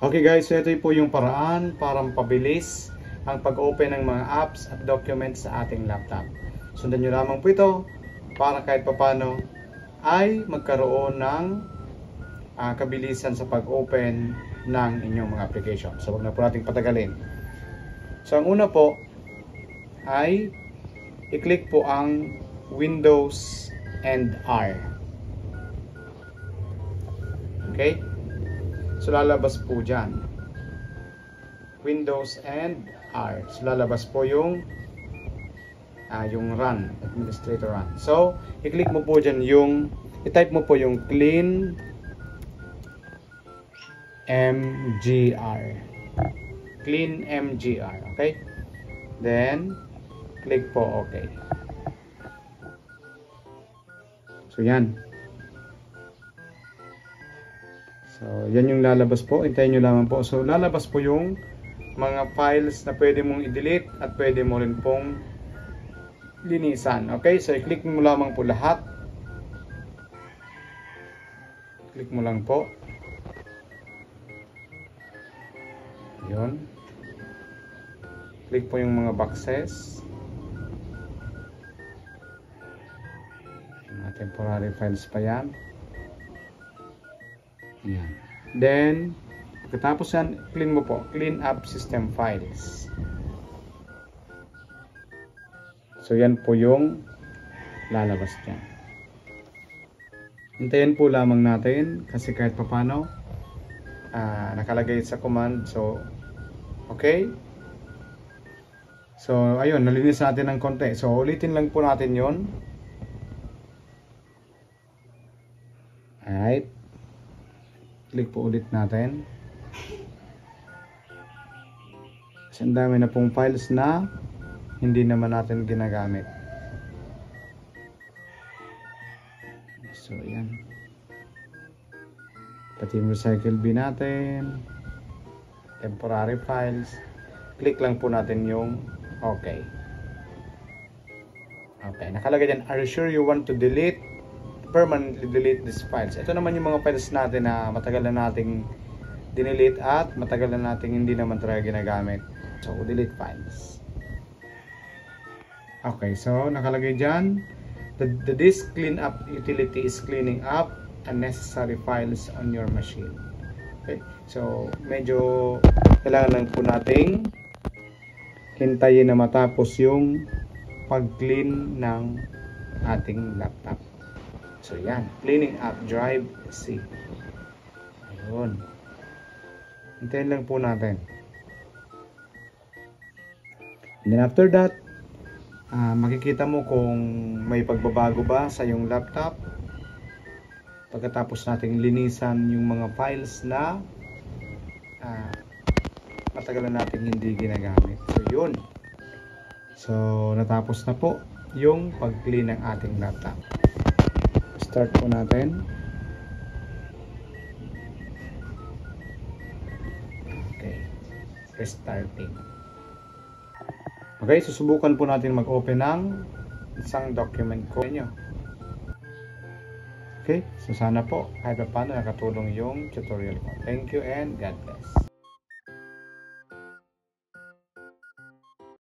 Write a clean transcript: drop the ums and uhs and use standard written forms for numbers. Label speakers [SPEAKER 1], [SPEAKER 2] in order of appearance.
[SPEAKER 1] Okay guys, so ito po yung paraan para mapabilis ang pag-open ng mga apps at documents sa ating laptop. Sundan nyo lamang po ito para kahit papano ay magkaroon ng kabilisan sa pag-open ng inyong mga application. So huwag na po nating patagalin. So ang una po ay i-click po ang Windows and R. Okay? So lalabas po dyan Windows and R. So lalabas po yung run, administrator run. So i-click mo po dyan i-type mo po yung clean mgr. Clean mgr. Okay? Then click po OK. So yan. So, yan yung lalabas po. Hintayin nyo lamang po. So, lalabas po yung mga files na pwede mong i-delete at pwede mo rin pong linisan. Okay? So, i-click mo lamang po lahat. Click mo lang po. Yun. Click po yung mga boxes. Mga temporary files pa yan. Yan. Then, pagkatapos yan, clean mo po. Clean up system files. So, yan po yung lalabas dyan. Hintayin po lamang natin kasi kahit papano nakalagay sa command. So, okay. So, ayun, nalinis natin ng konti. So, ulitin lang po natin yon. Alright. Click po ulit natin. Kasi ang dami na pong files na hindi naman natin ginagamit. So, yan. Pati yung recycle bin natin. Temporary files. Click lang po natin yung OK. Okay. Nakalagay dyan, are you sure you want to permanently delete these files? Ito naman yung mga files natin na matagal na nating dinelete at matagal na nating hindi naman talaga ginagamit. So, delete files. Okay, so nakalagay dyan, the disk cleanup utility is cleaning up unnecessary files on your machine. Okay, so medyo kailangan lang po nating hintayin na matapos yung pag-clean ng ating laptop. So, yan. Cleaning up drive C. Ayun. Hintayin lang po natin. And then after that, makikita mo kung may pagbabago ba sa yung laptop. Pagkatapos nating linisan yung mga files na matagal na nating hindi ginagamit. So, yun. So, natapos na po yung pag-clean ng ating laptop. Start po natin. Okay. Restarting. Okay, susubukan po natin mag-open ng isang document ko nyo. Okay, so sana po kahit paano nakatulong yung tutorial ko. Thank you and God bless.